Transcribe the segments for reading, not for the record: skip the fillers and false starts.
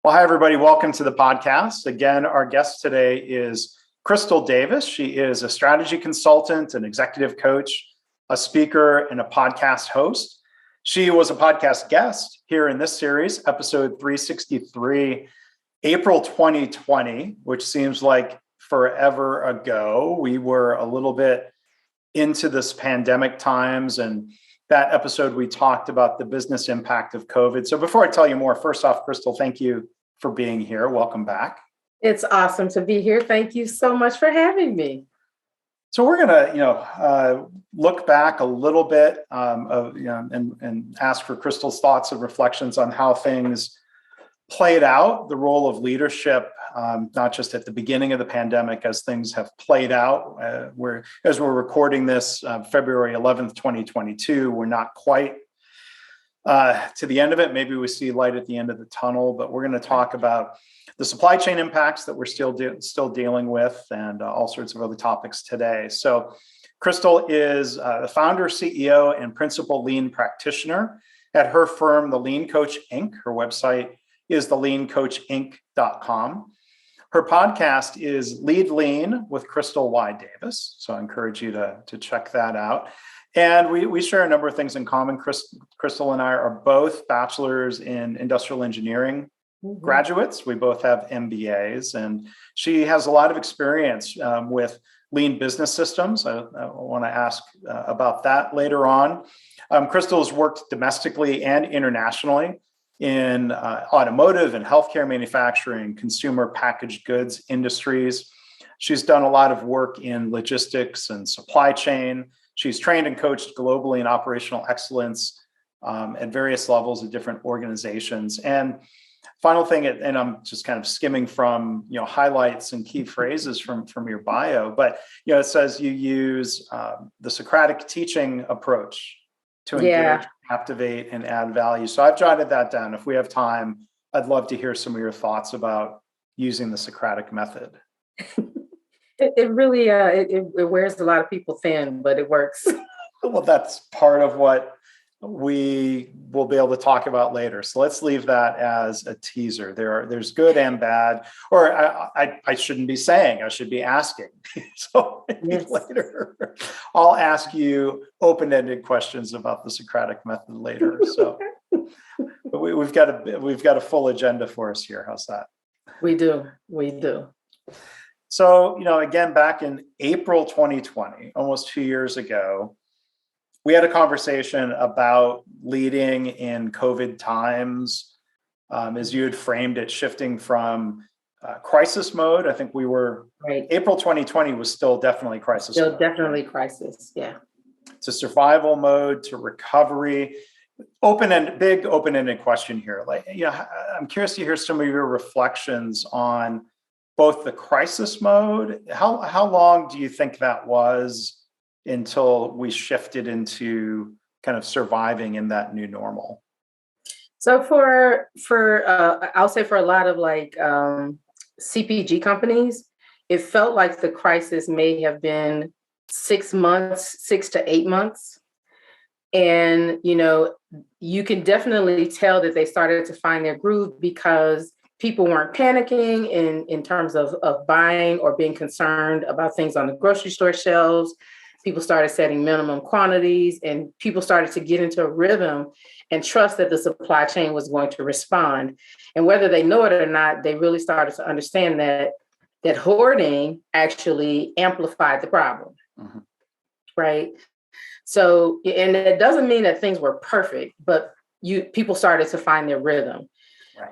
Well, hi, everybody. Welcome to the podcast. Again, our guest today is Crystal Davis. She is a strategy consultant, an executive coach, a speaker, and a podcast host. She was a podcast guest here in this series, episode 363, April 2020, which seems like forever ago. We were a little bit into this pandemic times, and that episode we talked about the business impact of COVID. So before I tell you more, first off, Crystal, thank you for being here. Welcome back. It's awesome to be here. Thank you so much for having me. So we're going to, look back a little bit and ask for Crystal's thoughts and reflections on how things played out, the role of leadership, not just at the beginning of the pandemic, as things have played out. As we're recording this, February 11th, 2022, we're not quite to the end of it. Maybe we see light at the end of the tunnel, but we're going to talk about the supply chain impacts that we're still dealing with, and all sorts of other topics today. So Crystal is the founder, CEO, and Principal Lean Practitioner at her firm, The Lean Coach Inc. Her website is theleancoachinc.com. Her podcast is Lead Lean with Crystal Y. Davis. So I encourage you to check that out. And we share a number of things in common. Crystal and I are both bachelors in industrial engineering graduates. We both have MBAs, and she has a lot of experience with lean business systems. I want to ask about that later on. Crystal has worked domestically and internationally in automotive and healthcare manufacturing, consumer packaged goods industries. She's done a lot of work in logistics and supply chain. She's trained and coached globally in operational excellence at various levels of different organizations. And final thing, and I'm just kind of skimming from highlights and key phrases from your bio, but it says you use the Socratic teaching approach to engage, captivate, and add value. So I've jotted that down. If we have time, I'd love to hear some of your thoughts about using the Socratic method. It really it wears a lot of people thin, but it works. Well, that's part of what we will be able to talk about later. So let's leave that as a teaser. There's good and bad, or I shouldn't be saying, I should be asking. So yes. Later, I'll ask you open-ended questions about the Socratic method later. So but we've got a full agenda for us here. How's that? We do. So, again, back in April 2020, almost 2 years ago, we had a conversation about leading in COVID times, as you had framed it, shifting from crisis mode. I think we were, right. April 2020 was still definitely crisis Still mode. Definitely crisis, yeah. To survival mode, to recovery. Big open-ended question here. I'm curious to hear some of your reflections on both the crisis mode. How long do you think that was until we shifted into kind of surviving in that new normal? So for I'll say for a lot of CPG companies, it felt like the crisis may have been 6 months, 6 to 8 months. And, you can definitely tell that they started to find their groove because people weren't panicking in terms of buying or being concerned about things on the grocery store shelves. People started setting minimum quantities, and people started to get into a rhythm and trust that the supply chain was going to respond. And whether they know it or not, they really started to understand that hoarding actually amplified the problem, right? So, and it doesn't mean that things were perfect, but people started to find their rhythm.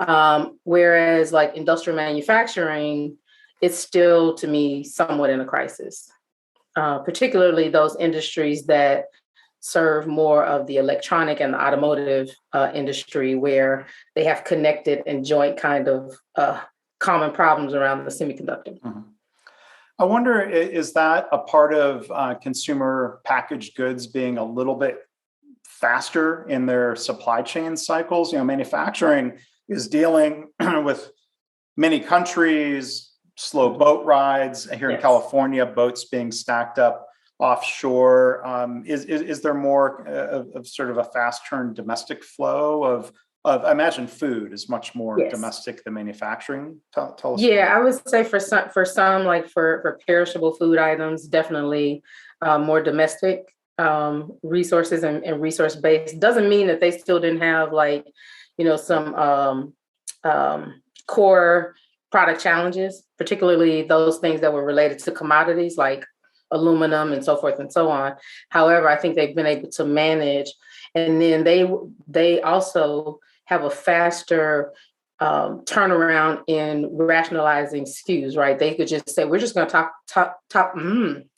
Right. Whereas like industrial manufacturing, it's still, to me, somewhat in a crisis. Particularly those industries that serve more of the electronic and the automotive industry, where they have connected and joint kind of common problems around the semiconductor. Mm-hmm. I wonder, is that a part of consumer packaged goods being a little bit faster in their supply chain cycles? Manufacturing is dealing with many countries, slow boat rides. Here in California, boats being stacked up offshore. Is there more of sort of a fast turn domestic flow of I imagine food is much more Yes. domestic than manufacturing. Tell us. Yeah, I would say for some like for perishable food items, definitely more domestic resources and resource based. Doesn't mean that they still didn't have like, some core product challenges, particularly those things that were related to commodities like aluminum and so forth and so on. However, I think they've been able to manage, and then they also have a faster turnaround in rationalizing SKUs, right? They could just say, we're just going to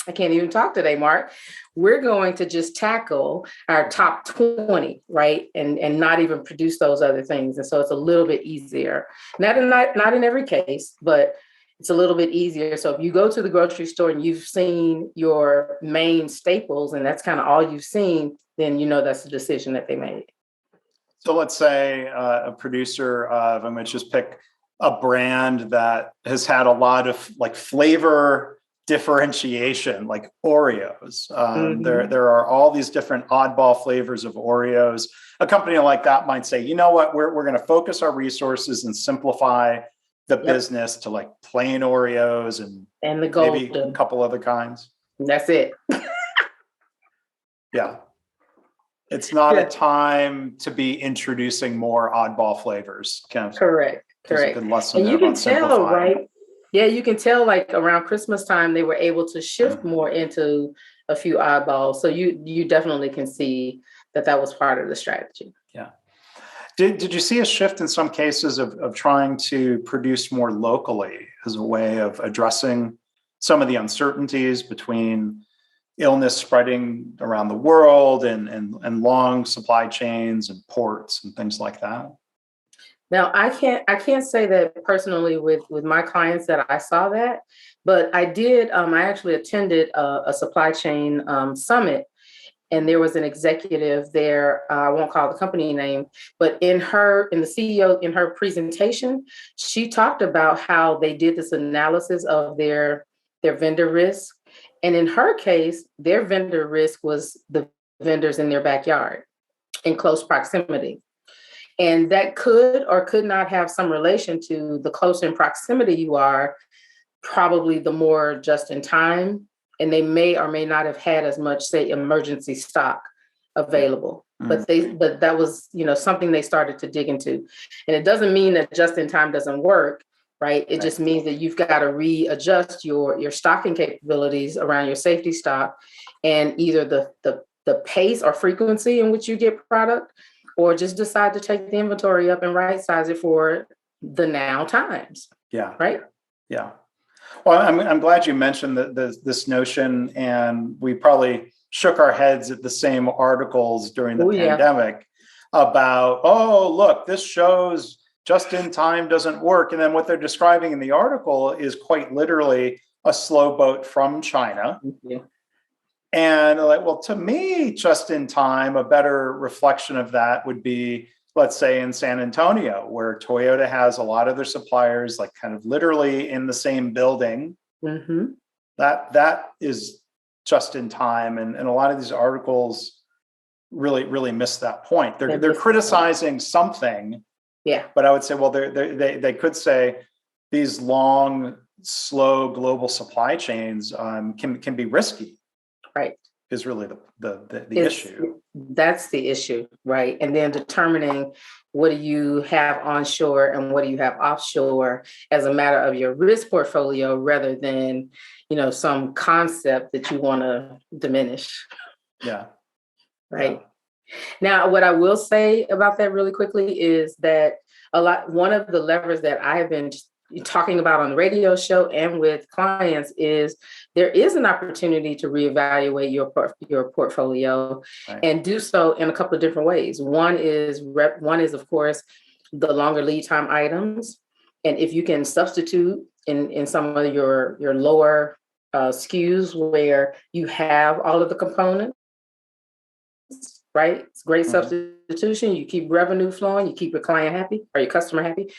I can't even talk today, Mark. We're going to just tackle our top 20, right? And not even produce those other things. And so it's a little bit easier. Not in every case, but it's a little bit easier. So if you go to the grocery store and you've seen your main staples and that's kind of all you've seen, then that's the decision that they made. So let's say a producer of, I'm going to just pick a brand that has had a lot of like flavor differentiation, like Oreos. There are all these different oddball flavors of Oreos. A company like that might say, you know what, we're going to focus our resources and simplify the business to like plain Oreos and the gold, maybe a couple other kinds. That's it. Yeah. It's not a time to be introducing more oddball flavors. Correct. There's a good lesson And there you can about tell, simplifying. right? Yeah, you can tell like around Christmas time, they were able to shift more into a few oddballs. So you definitely can see that was part of the strategy. Yeah. Did you see a shift in some cases of trying to produce more locally as a way of addressing some of the uncertainties between illness spreading around the world and long supply chains and ports and things like that? Now, I can't say that personally with my clients that I saw that, but I did. I actually attended a supply chain summit, and there was an executive there. I won't call the company name, but the CEO in her presentation, she talked about how they did this analysis of their vendor risk. And in her case, their vendor risk was the vendors in their backyard in close proximity. And that could or could not have some relation to the closer in proximity you are, probably the more just in time. And they may or may not have had as much, say, emergency stock available. But that was, something they started to dig into. And it doesn't mean that just in time doesn't work. Right. It just means that you've got to readjust your stocking capabilities around your safety stock, and either the pace or frequency in which you get product, or just decide to take the inventory up and right size it for the now times. Yeah. Right. Yeah. Well, I'm glad you mentioned this notion, and we probably shook our heads at the same articles during the pandemic about, look, this shows just in time doesn't work. And then what they're describing in the article is quite literally a slow boat from China. Yeah. And like, well, to me, just in time, a better reflection of that would be, let's say in San Antonio, where Toyota has a lot of their suppliers, like kind of literally in the same building. Mm-hmm. That is just in time. And a lot of these articles really miss that point. They're criticizing something. Yeah. But I would say, well, they could say these long, slow global supply chains can be risky. Right. Is really the issue. That's the issue, right? And then determining what do you have onshore and what do you have offshore as a matter of your risk portfolio, rather than, some concept that you want to diminish. Yeah. Right. Yeah. Now, what I will say about that really quickly is that one of the levers that I have been talking about on the radio show and with clients is there is an opportunity to reevaluate your portfolio, and do so in a couple of different ways. One is, of course, the longer lead time items. And if you can substitute in some of your lower SKUs where you have all of the components, right? It's great substitution. You keep revenue flowing, you keep your client happy or your customer happy.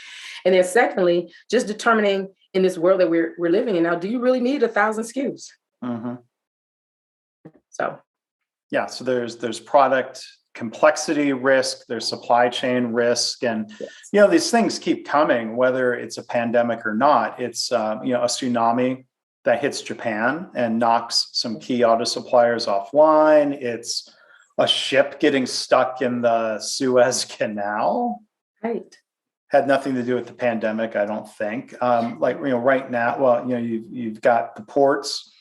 And then secondly, just determining in this world that we're living in now, do you really need 1,000 SKUs? Mm-hmm. So. Yeah. So there's product complexity risk, there's supply chain risk, and Yes. these things keep coming, whether it's a pandemic or not. It's a tsunami that hits Japan and knocks some key auto suppliers offline. It's a ship getting stuck in the Suez Canal. Right. Had nothing to do with the pandemic, I don't think. Right now, well, you've got the ports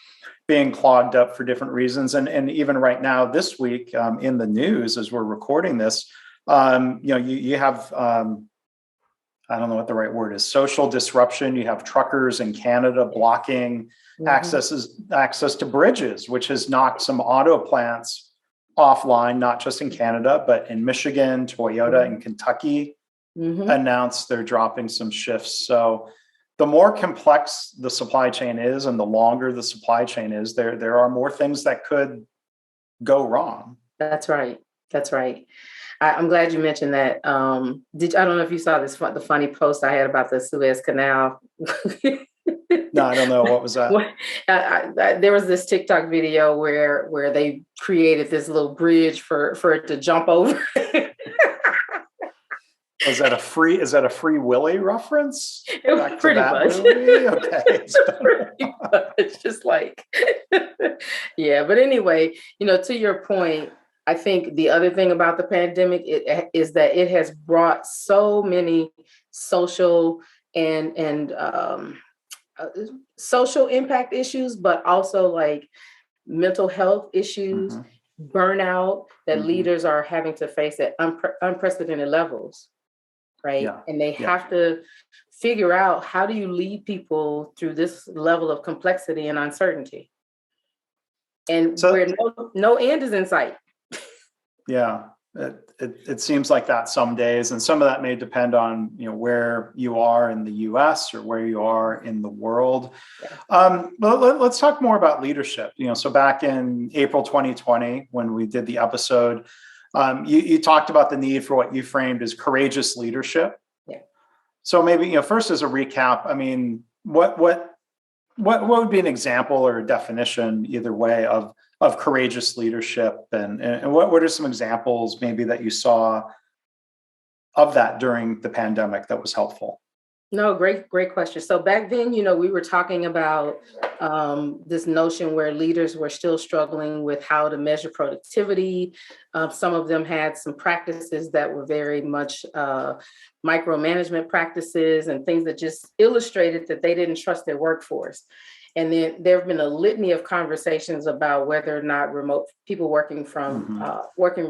being clogged up for different reasons. And even right now, this week, in the news, as we're recording this, you have, I don't know what the right word is, social disruption. You have truckers in Canada blocking access to bridges, which has knocked some auto plants offline, not just in Canada, but in Michigan, Toyota in Kentucky announced they're dropping some shifts. So the more complex the supply chain is and the longer the supply chain is, there are more things that could go wrong. That's right. That's right. I'm glad you mentioned that. I don't know if you saw the funny post I had about the Suez Canal. No, I don't know. What was that? There was this TikTok video where they created this little bridge for it to jump over. Is that a Free Willy reference? Pretty much. Okay. Pretty much. Just like, yeah. But anyway, to your point, I think the other thing about the pandemic is that it has brought so many social and social impact issues, but also like mental health issues, burnout that leaders are having to face at unprecedented levels. Right. Yeah. And they have to figure out, how do you lead people through this level of complexity and uncertainty? And where no end is in sight. Yeah. It seems like that some days, and some of that may depend on where you are in the US or where you are in the world. But let's talk more about leadership. So back in April 2020, when we did the episode, you talked about the need for what you framed as courageous leadership. Yeah. So maybe first, as a recap, I mean, what would be an example or a definition, either way, of courageous leadership, and what are some examples maybe that you saw of that during the pandemic that was helpful? No, great question. So back then, we were talking about this notion where leaders were still struggling with how to measure productivity. Some of them had some practices that were very much micromanagement practices and things that just illustrated that they didn't trust their workforce. And then there have been a litany of conversations about whether or not people working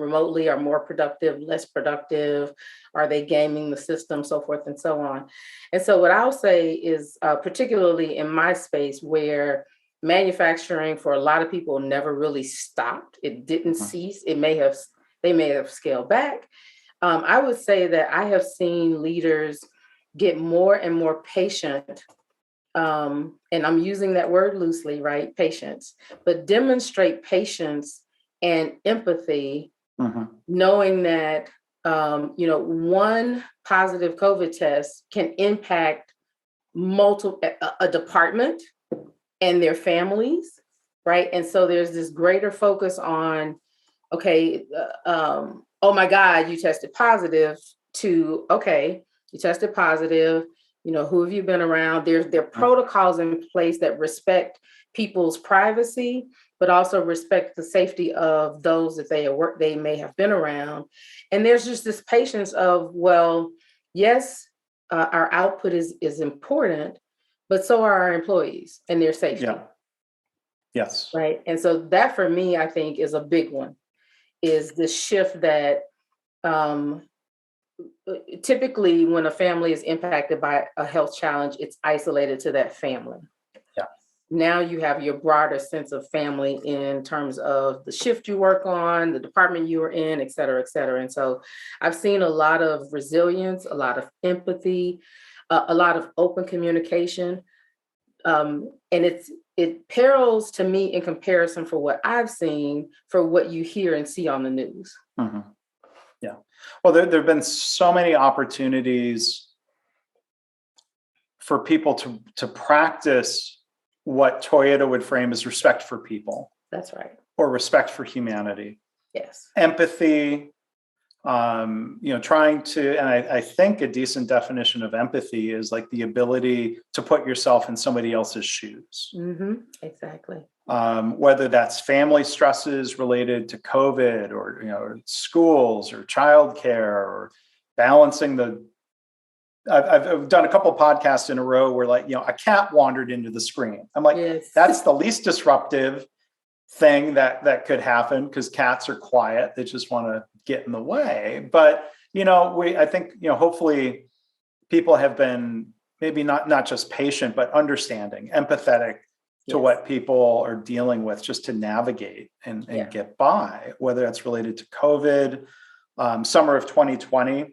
remotely are more productive, less productive. Are they gaming the system, so forth and so on. And so what I'll say is, particularly in my space, where manufacturing for a lot of people never really stopped, it didn't cease. They may have scaled back. I would say that I have seen leaders get more and more patient. And I'm using that word loosely, right? Patience, but demonstrate patience and empathy, knowing that, one positive COVID test can impact a department and their families, right? And so there's this greater focus on, okay, oh my God, you tested positive, to, okay, you tested positive. Who have you been around? There are protocols in place that respect people's privacy, but also respect the safety of those that they may have been around. And there's just this patience of, well, yes, our output is important, but so are our employees and their safety. Yeah. Yes. Right. And so that, for me, I think, is a big one, is the shift that typically when a family is impacted by a health challenge, it's isolated to that family. Yeah. Now you have your broader sense of family in terms of the shift you work on, the department you are in, et cetera, et cetera. And so I've seen a lot of resilience, a lot of empathy, a lot of open communication. And it parallels to me in comparison for what I've seen for what you hear and see on the news. Yeah. Well, there have been so many opportunities for people to practice what Toyota would frame as respect for people. That's right. Or respect for humanity. Yes. Empathy, Trying to, and I think a decent definition of empathy is like the ability to put yourself in somebody else's shoes. Exactly. Whether that's family stresses related to COVID or schools or childcare or balancing I've done a couple of podcasts in a row where a cat wandered into the screen. I'm like, Yes. That's the least disruptive thing that could happen because cats are quiet. They just want to get in the way. But, I think, hopefully people have been maybe not just patient, but understanding, empathetic to what people are dealing with just to navigate and get by, whether that's related to COVID, summer of 2020,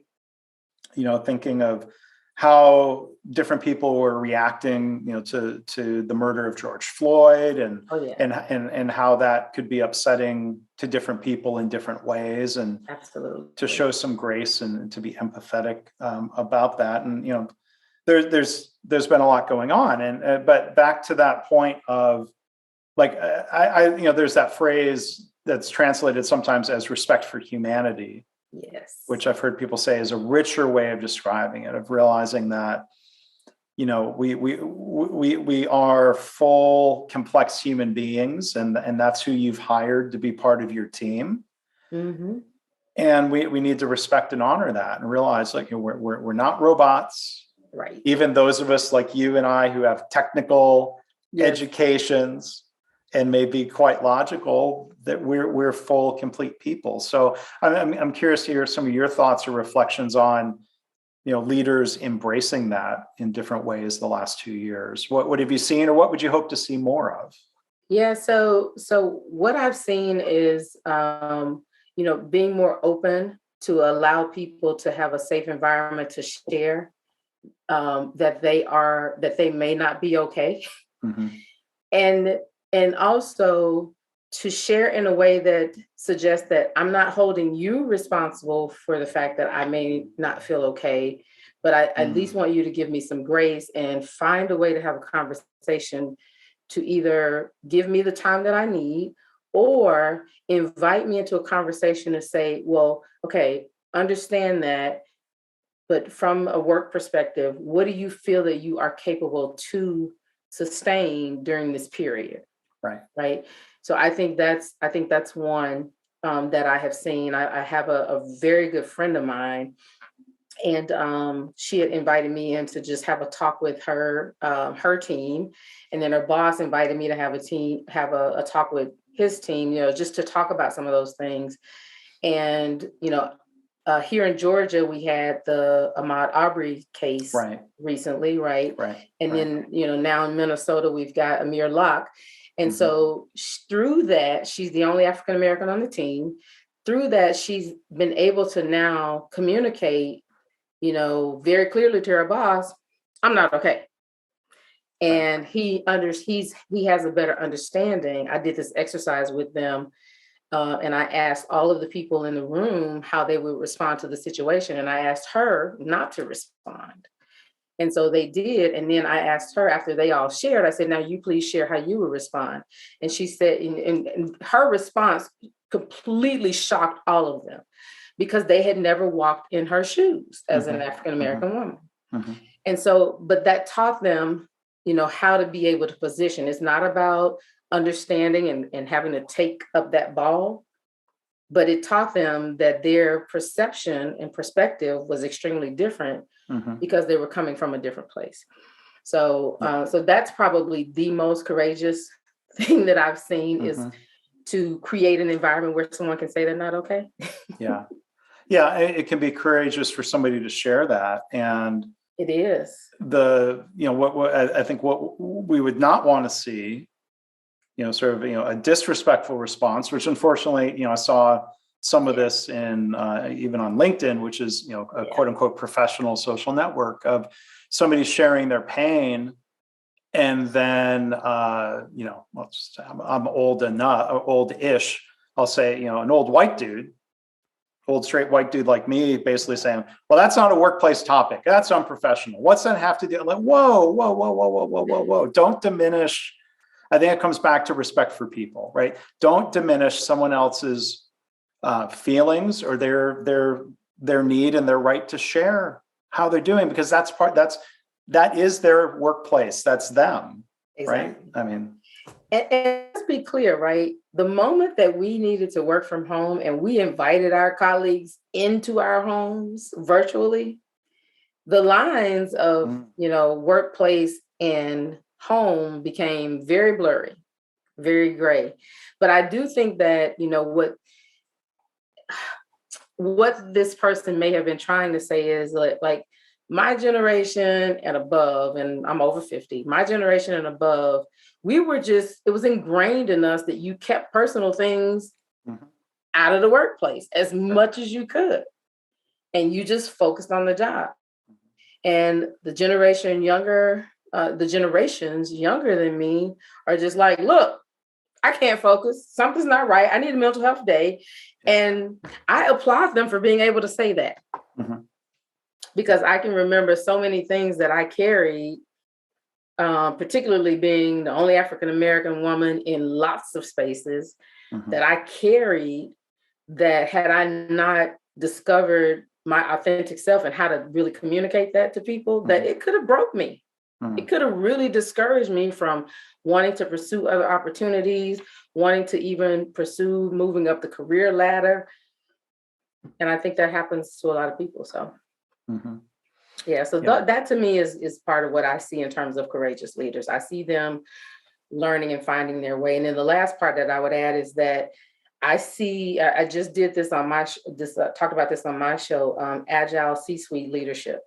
thinking of how different people were reacting, to the murder of George Floyd and how that could be upsetting to different people in different ways, and absolutely to show some grace and to be empathetic about that. And there's been a lot going on, but back to that point of there's that phrase that's translated sometimes as respect for humanity. Yes. Which I've heard people say is a richer way of describing it, of realizing that, we are full, complex human beings, and that's who you've hired to be part of your team. And we need to respect and honor that and realize we're not robots. Right. Even those of us like you and I who have technical educations and may be quite logical, that we're full, complete people. So I'm curious to hear some of your thoughts or reflections on, leaders embracing that in different ways the last 2 years. What have you seen, or what would you hope to see more of? Yeah. So what I've seen is, being more open to allow people to have a safe environment to share that they may not be okay, and also to share in a way that suggests that I'm not holding you responsible for the fact that I may not feel okay, but I at least want you to give me some grace and find a way to have a conversation to either give me the time that I need or invite me into a conversation to say, well, okay, understand that, but from a work perspective, what do you feel that you are capable to sustain during this period? Right. So I think that's one that I have seen. I have a very good friend of mine, and she had invited me in to just have a talk with her team, and then her boss invited me to have a talk with his team, just to talk about some of those things. And here in Georgia, we had the Ahmaud Arbery case recently, right? And then now in Minnesota, we've got Amir Locke. And so through that, she's the only African American on the team. Through that, she's been able to now communicate, very clearly to her boss, I'm not okay. And he has a better understanding. I did this exercise with them, and I asked all of the people in the room how they would respond to the situation. And I asked her not to respond. And so they did. And then I asked her after they all shared, I said, now you please share how you would respond. And she said, and her response completely shocked all of them because they had never walked in her shoes as an African-American woman. And so, but that taught them, how to be able to position. It's not about understanding and having to take up that ball, but it taught them that their perception and perspective was extremely different because they were coming from a different place. So, so that's probably the most courageous thing that I've seen is to create an environment where someone can say they're not okay. Yeah, it can be courageous for somebody to share that, and it is what I think what we would not want to see, sort of a disrespectful response, which unfortunately, I saw some of this in even on LinkedIn, which is a quote unquote professional social network, of somebody sharing their pain, and then I'm old-ish. I'll say an old straight white dude like me, basically saying, "Well, that's not a workplace topic. That's unprofessional. What's that have to do?" Like, whoa! Don't diminish. I think it comes back to respect for people, right? Don't diminish someone else's feelings or their need and their right to share how they're doing, because that is their workplace. That's them, Exactly. right? I mean, and let's be clear, right? The moment that we needed to work from home and we invited our colleagues into our homes virtually, the lines of, workplace and home became very blurry, very gray. But I do think that, what this person may have been trying to say is like my generation and above, and I'm over 50, my generation and above, it was ingrained in us that you kept personal things out of the workplace as much as you could. And you just focused on the job. And the generations younger than me are just like, look, I can't focus. Something's not right. I need a mental health day. And I applaud them for being able to say that. Because I can remember so many things that I carried, particularly being the only African-American woman in lots of spaces that I carried, that had I not discovered my authentic self and how to really communicate that to people, that it could have broke me. It could have really discouraged me from wanting to pursue other opportunities, wanting to even pursue moving up the career ladder. And I think that happens to a lot of people. So, that to me is part of what I see in terms of courageous leaders. I see them learning and finding their way. And then the last part that I would add is that I just did this on talked about this on my show, Agile C-suite leadership,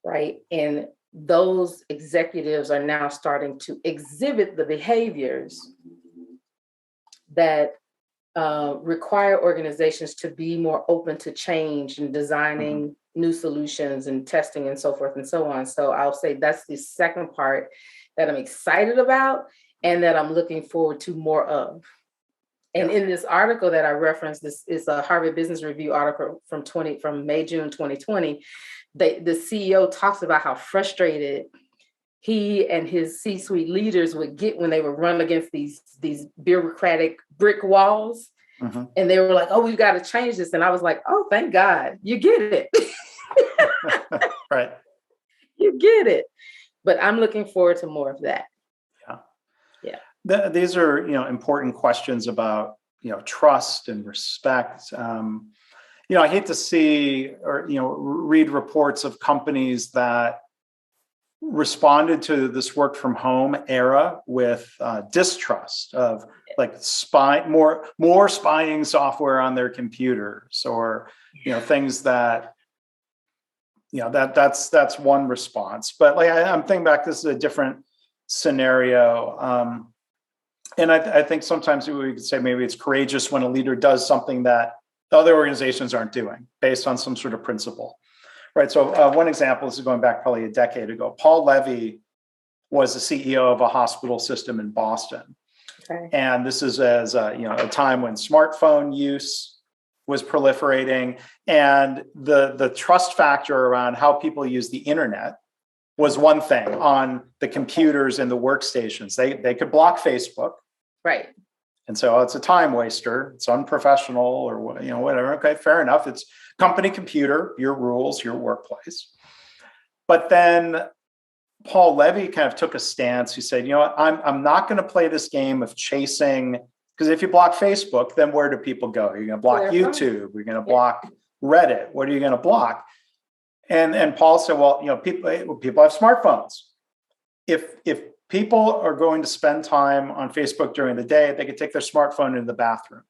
right? And those executives are now starting to exhibit the behaviors that require organizations to be more open to change and designing new solutions and testing and so forth and so on. So I'll say that's the second part that I'm excited about and that I'm looking forward to more of. And in this article that I referenced, this is a Harvard Business Review article from May, June 2020. The CEO talks about how frustrated he and his C-suite leaders would get when they would run against these bureaucratic brick walls. And they were like, oh, we've got to change this. And I was like, oh, thank God, you get it. Right. You get it. But I'm looking forward to more of that. These are, important questions about, trust and respect. I hate to see or, read reports of companies that responded to this work from home era with distrust of like more spying software on their computers or, things that, that's one response. But like I'm thinking back, this is a different scenario. And I think sometimes we could say maybe it's courageous when a leader does something that the other organizations aren't doing based on some sort of principle, right? So one example, this is going back probably a decade ago. Paul Levy was the CEO of a hospital system in Boston. Okay. And this is as a time when smartphone use was proliferating, and the trust factor around how people use the internet was one thing on the computers and the workstations. They could block Facebook. Right. And so it's a time waster. It's unprofessional or whatever. Okay, fair enough. It's company computer, your rules, your workplace. But then Paul Levy kind of took a stance. He said, I'm not going to play this game of chasing, because if you block Facebook, then where do people go? You're going to block YouTube. You're going to block Reddit. What are you going to block? And Paul said, well, people have smartphones. If people are going to spend time on Facebook during the day, they could take their smartphone into the bathroom.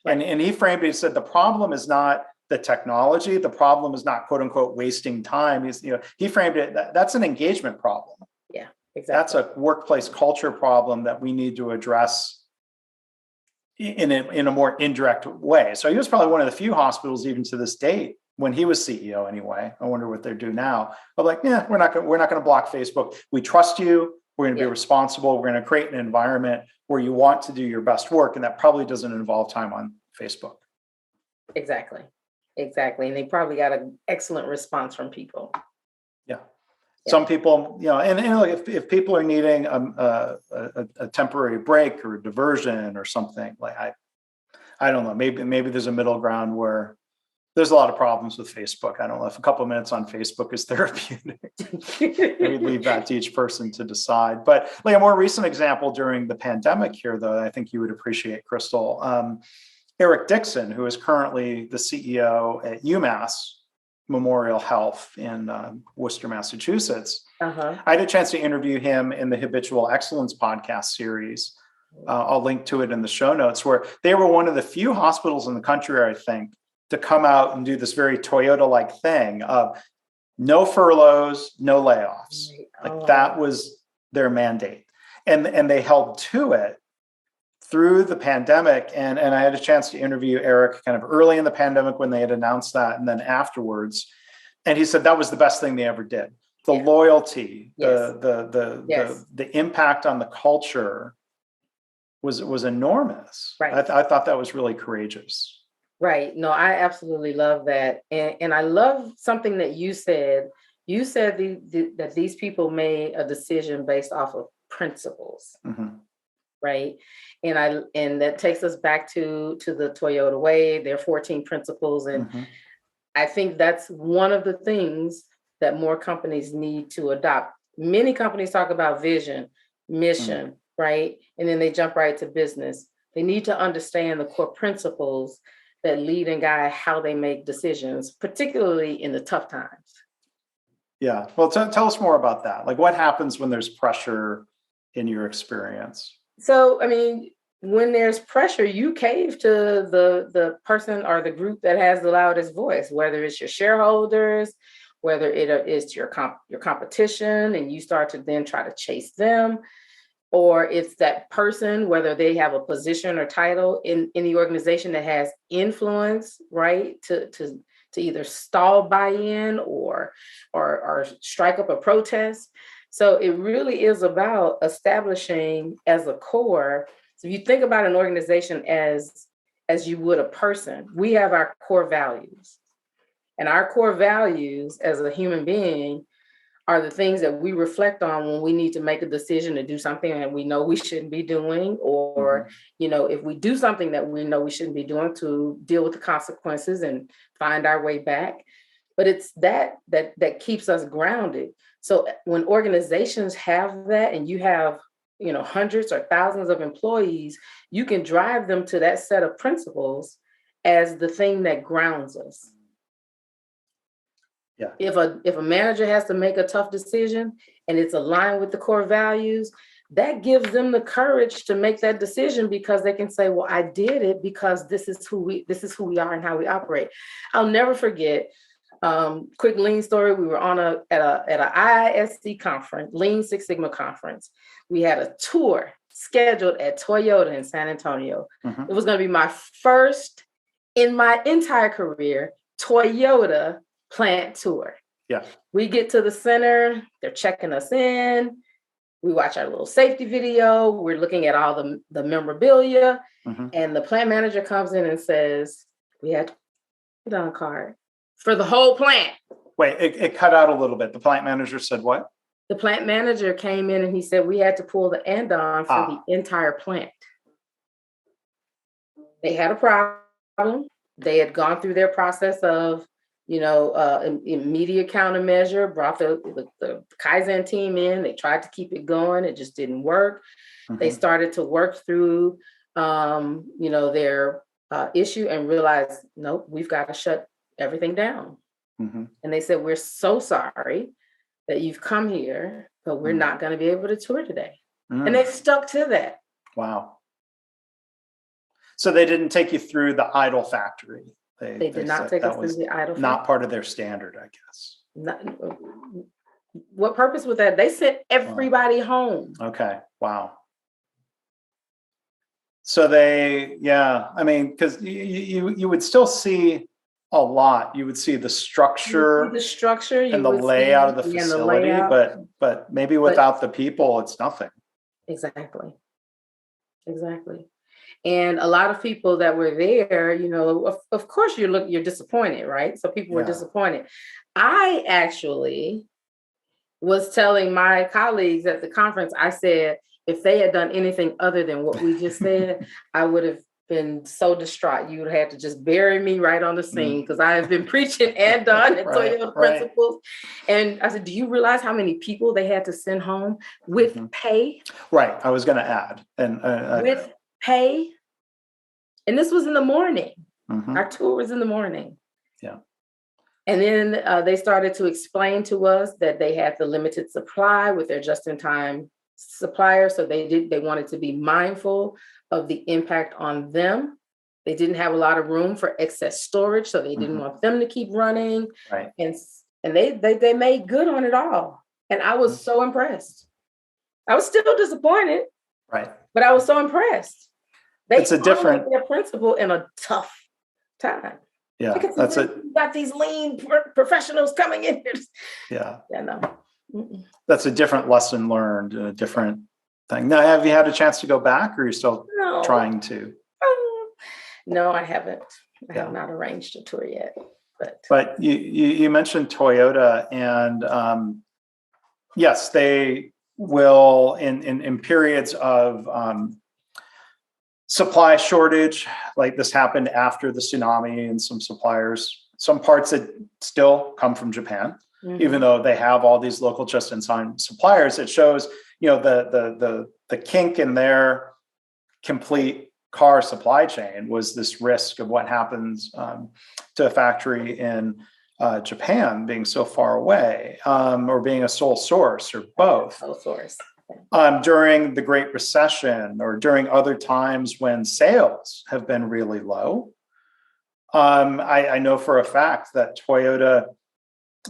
Right. And he framed it, he said, the problem is not the technology. The problem is not, quote unquote, wasting time. He framed it, that's an engagement problem. Yeah, exactly. That's a workplace culture problem that we need to address in a more indirect way. So he was probably one of the few hospitals, even to this date, when he was CEO anyway. I wonder what they're doing now. But like, we're not going to block Facebook. We trust you. We're going to be responsible. We're going to create an environment where you want to do your best work, and that probably doesn't involve time on Facebook. Exactly. And they probably got an excellent response from people. Yeah. Some people, and if people are needing a temporary break or a diversion or something, like I don't know. Maybe there's a middle ground where there's a lot of problems with Facebook. I don't know if a couple of minutes on Facebook is therapeutic. Maybe leave that to each person to decide. But like a more recent example during the pandemic here, though, I think you would appreciate, Crystal. Eric Dixon, who is currently the CEO at UMass Memorial Health in Worcester, Massachusetts. I had a chance to interview him in the Habitual Excellence podcast series. I'll link to it in the show notes, where they were one of the few hospitals in the country, I think, to come out and do this very Toyota-like thing of no furloughs, no layoffs. Like that was their mandate. And they held to it through the pandemic. And I had a chance to interview Eric kind of early in the pandemic when they had announced that, and then afterwards. And he said that was the best thing they ever did. The loyalty, the impact on the culture was enormous. Right. I thought that was really courageous. Right. No, I absolutely love that. And I love something that you said. You said that these people made a decision based off of principles. Right. And that takes us back to the Toyota way, their 14 principles. And I think that's one of the things that more companies need to adopt. Many companies talk about vision, mission, right? And then they jump right to business. They need to understand the core principles that lead and guide how they make decisions, particularly in the tough times. Yeah. Well, tell us more about that. Like, what happens when there's pressure in your experience? So, I mean, when there's pressure, you cave to the person or the group that has the loudest voice, whether it's your shareholders, whether it is your competition, and you start to then try to chase them, or it's that person, whether they have a position or title in the organization that has influence, right, to either stall buy-in or strike up a protest. So it really is about establishing as a core. So if you think about an organization as you would a person, we have our core values. And our core values as a human being are the things that we reflect on when we need to make a decision to do something that we know we shouldn't be doing, or, if we do something that we know we shouldn't be doing, to deal with the consequences and find our way back. But it's that keeps us grounded. So when organizations have that, and you have, hundreds or thousands of employees, you can drive them to that set of principles as the thing that grounds us. Yeah. If a manager has to make a tough decision and it's aligned with the core values, that gives them the courage to make that decision, because they can say, well, I did it because this is who we are and how we operate. I'll never forget, quick lean story. We were at a IISC conference, Lean Six Sigma conference. We had a tour scheduled at Toyota in San Antonio. It was going to be my first in my entire career Toyota plant tour. Yeah. We get to the center, they're checking us in. We watch our little safety video. We're looking at all the memorabilia. And the plant manager comes in and says, we had a on card for the whole plant. Wait, it cut out a little bit. The plant manager said what? The plant manager came in and he said we had to pull the andon for the entire plant. They had a problem. They had gone through their process of, immediate countermeasure, brought the Kaizen team in. They tried to keep it going. It just didn't work. They started to work through, their issue and realized, nope, we've got to shut everything down. And they said, we're so sorry that you've come here, but we're not going to be able to tour today. And they stuck to that. Wow. So they didn't take you through the idle factory. They did not take us through the idle factory. Not part of their standard, I guess. What purpose was that? They sent everybody home. Okay. Wow. So because you would still see a lot. You would see the structure, and the layout of the facility, but maybe without the people, it's nothing. Exactly. And a lot of people that were there, of course you're disappointed, right? So people were disappointed. I actually was telling my colleagues at the conference, I said, if they had done anything other than what we just said, I would have been so distraught. You would have had to just bury me right on the scene because I have been preaching and done at Toyota Principles. And I said, do you realize how many people they had to send home with pay? Right. I was going to add. And with pay. And this was in the morning. Our tour was in the morning. Yeah. And then they started to explain to us that they had the limited supply with their just-in-time supplier. So they wanted to be mindful of the impact on them. They didn't have a lot of room for excess storage, so they didn't want them to keep running. Right. And they made good on it all. And I was so impressed. I was still disappointed. Right. But I was so impressed. It's a different their principle in a tough time. Yeah, because you got these lean professionals coming in here. Yeah. Yeah, no. That's a different lesson learned, a different thing. Now, have you had a chance to go back, or are you still trying to? No, I haven't. I have not arranged a tour yet. But you mentioned Toyota, and yes, they will in periods of supply shortage, like this happened after the tsunami, and some parts that still come from Japan. Even though they have all these local just-in-time suppliers, it shows, the kink in their complete car supply chain was this risk of what happens to a factory in Japan being so far away, or being a sole source, or both. Sole source. During the Great Recession, or during other times when sales have been really low. I know for a fact that Toyota,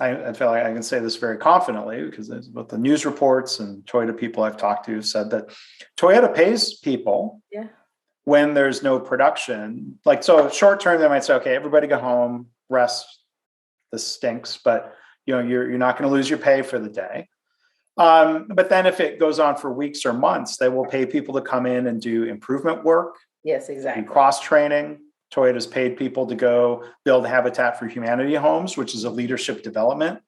I feel like I can say this very confidently because both the news reports and Toyota people I've talked to said that Toyota pays people when there's no production. Like, so short term, they might say, okay, everybody go home, rest, this stinks, but you're not going to lose your pay for the day. But then if it goes on for weeks or months, they will pay people to come in and do improvement work. Yes, exactly. Do cross-training. Toyota's paid people to go build Habitat for Humanity homes, which is a leadership development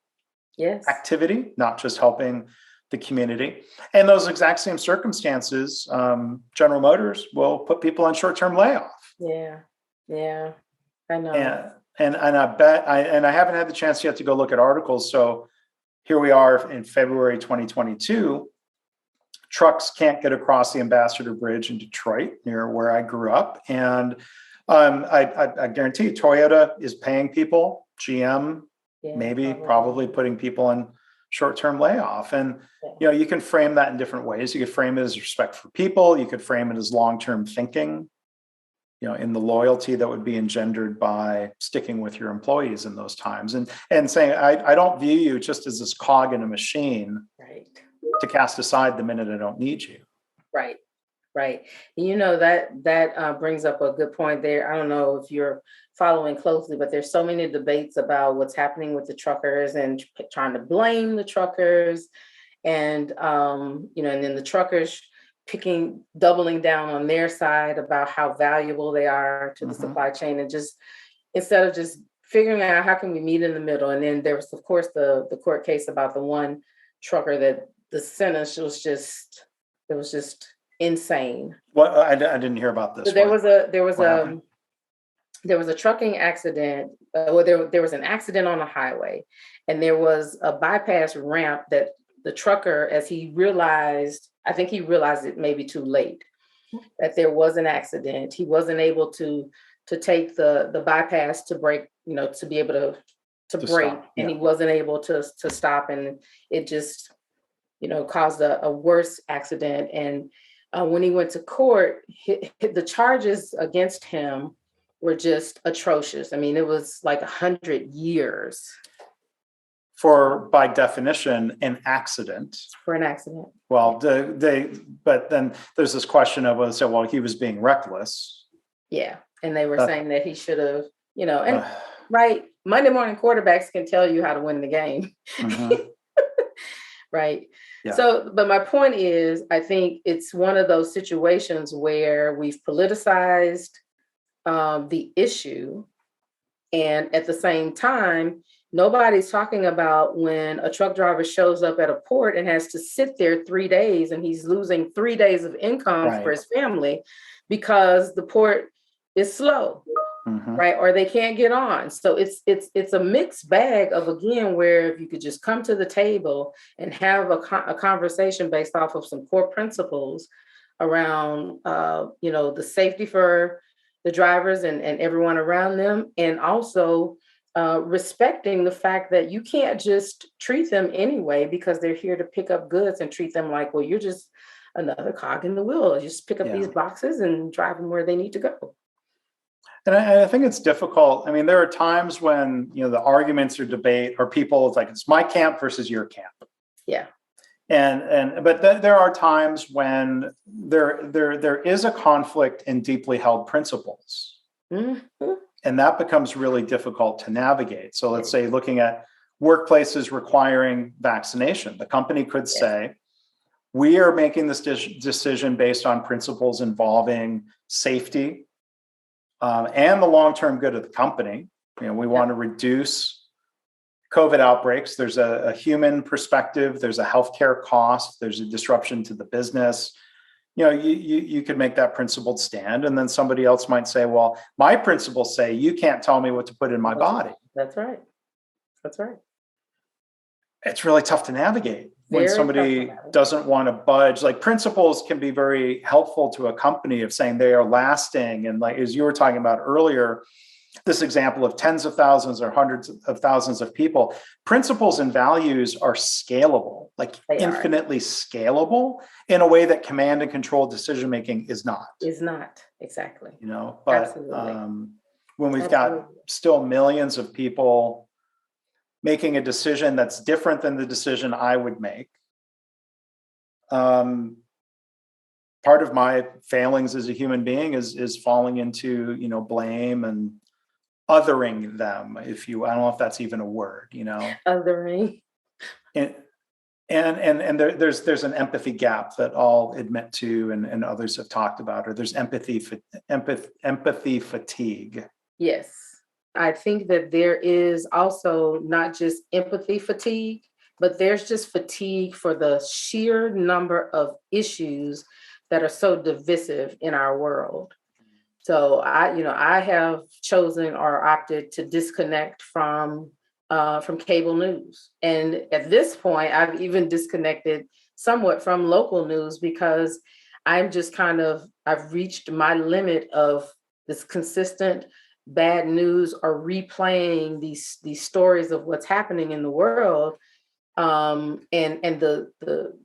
activity, not just helping the community. And those exact same circumstances, General Motors will put people on short-term layoff. Yeah, I know. And I bet, I haven't had the chance yet to go look at articles. So here we are in February 2022. Trucks can't get across the Ambassador Bridge in Detroit, near where I grew up. And I guarantee you, Toyota is paying people, GM, probably putting people on short-term layoff. And, you can frame that in different ways. You could frame it as respect for people. You could frame it as long-term thinking, in the loyalty that would be engendered by sticking with your employees in those times, and saying, I don't view you just as this cog in a machine to cast aside the minute I don't need you. Right. That brings up a good point there. I don't know if you're following closely, but there's so many debates about what's happening with the truckers and trying to blame the truckers, and and then the truckers doubling down on their side about how valuable they are to the supply chain, and just instead of just figuring out how can we meet in the middle. And then there was, of course, the court case about the one trucker that the sentence was just insane. What? I didn't hear about this. So there was a trucking accident. There was an accident on a highway, and there was a bypass ramp that the trucker, as he realized, I think he realized it maybe too late, that there was an accident. He wasn't able to take the bypass to brake, to be able to brake, stop. And he wasn't able to stop, and it just, caused a worse accident. And when he went to court, the charges against him were just atrocious. I mean, it was like 100 years. By definition, an accident. For an accident. Well, but then there's this question of, well, he was being reckless. Yeah, and they were saying that he should have, and right, Monday morning quarterbacks can tell you how to win the game. Right. Yeah. So, but my point is, I think it's one of those situations where we've politicized the issue, and at the same time, nobody's talking about when a truck driver shows up at a port and has to sit there 3 days, and he's losing 3 days of income for his family because the port is slow, right? Or they can't get on. So it's a mixed bag of, again, where if you could just come to the table and have a conversation based off of some core principles around, the safety for the drivers and everyone around them, and also respecting the fact that you can't just treat them anyway because they're here to pick up goods, and treat them like, well, you're just another cog in the wheel. Just pick up these boxes and drive them where they need to go. And I think it's difficult. I mean, there are times when, the arguments or debate, or people, it's like, it's my camp versus your camp. Yeah. But there are times when there is a conflict in deeply held principles. And that becomes really difficult to navigate. So let's say looking at workplaces requiring vaccination, the company could say, we are making this decision based on principles involving safety and the long-term good of the company. We want to reduce COVID outbreaks. There's a human perspective. There's a healthcare cost. There's a disruption to the business. You could make that principled stand, and then somebody else might say, well, my principles say you can't tell me what to put in my body. That's right. It's really tough to navigate when somebody doesn't want to budge. Like, principles can be very helpful to a company of saying they are lasting. And like, as you were talking about earlier, this example of tens of thousands or hundreds of thousands of people, principles and values are scalable, like infinitely scalable, in a way that command and control decision-making is not. Exactly. But when we've got still millions of people making a decision that's different than the decision I would make, part of my failings as a human being is falling into, blame and othering them. I don't know if that's even a word, Othering. And there's an empathy gap that I'll admit to, and others have talked about, or there's empathy fatigue. Yes. I think that there is also not just empathy fatigue, but there's just fatigue for the sheer number of issues that are so divisive in our world. So I have chosen or opted to disconnect from cable news. And at this point, I've even disconnected somewhat from local news, because I'm just I've reached my limit of this consistent bad news, or replaying these stories of what's happening in the world, and the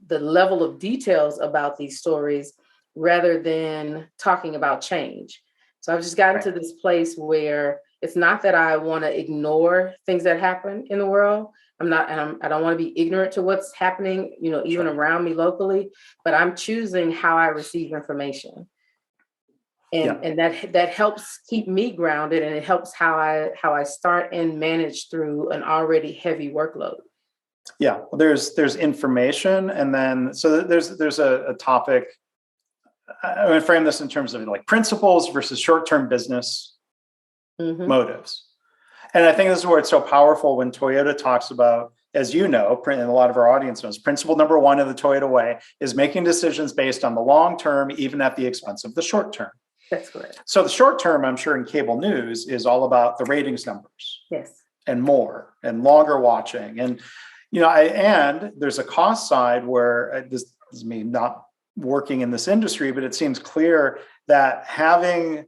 level of details about these stories, rather than talking about change. So I've just gotten to this place where it's not that I want to ignore things that happen in the world. I don't want to be ignorant to what's happening, even around me locally, but I'm choosing how I receive information. And that helps keep me grounded, and it helps how I start and manage through an already heavy workload. Yeah, well, there's information, and then so there's a topic. I'm going to frame this in terms of like principles versus short-term business motives. And I think this is where it's so powerful when Toyota talks about, as you know, and a lot of our audience knows, principle number one of the Toyota way is making decisions based on the long term, even at the expense of the short term. That's correct. So the short term, I'm sure in cable news, is all about the ratings numbers. Yes. And more and longer watching. And, and there's a cost side where this is me not working in this industry, but it seems clear that having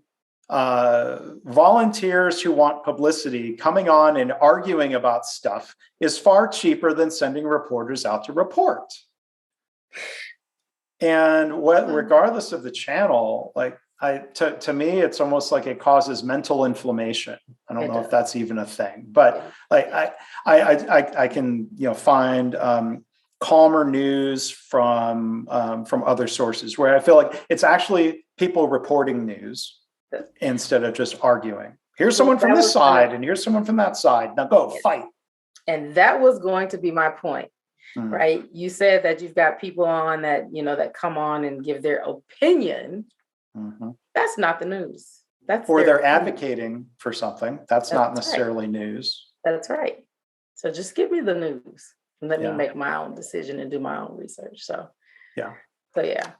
volunteers who want publicity coming on and arguing about stuff is far cheaper than sending reporters out to report. And regardless of the channel, to me, it's almost like it causes mental inflammation. I don't know if that's even a thing, but I can find calmer news from other sources where I feel like it's actually people reporting news instead of just arguing. Here's someone from this side and here's someone from that side. Now go fight. And that was going to be my point. Right? You said that you've got people on that, that come on and give their opinion. That's not the news. They're advocating for something. That's not necessarily news. That's right. So just give me the news and let me make my own decision and do my own research. So So yeah.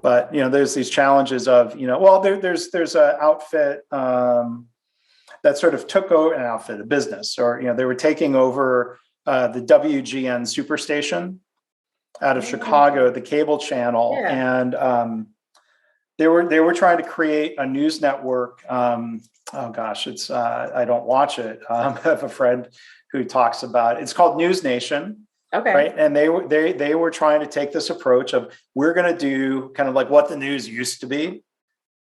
But there's these challenges of well, there's an outfit that sort of took over a business, or they were taking over the WGN Superstation out of Chicago, the cable channel, and they were trying to create a news network. Oh gosh, it's I don't watch it. I have a friend who talks about it. It's called News Nation. Okay. Right. And they were trying to take this approach of, we're going to do kind of like what the news used to be,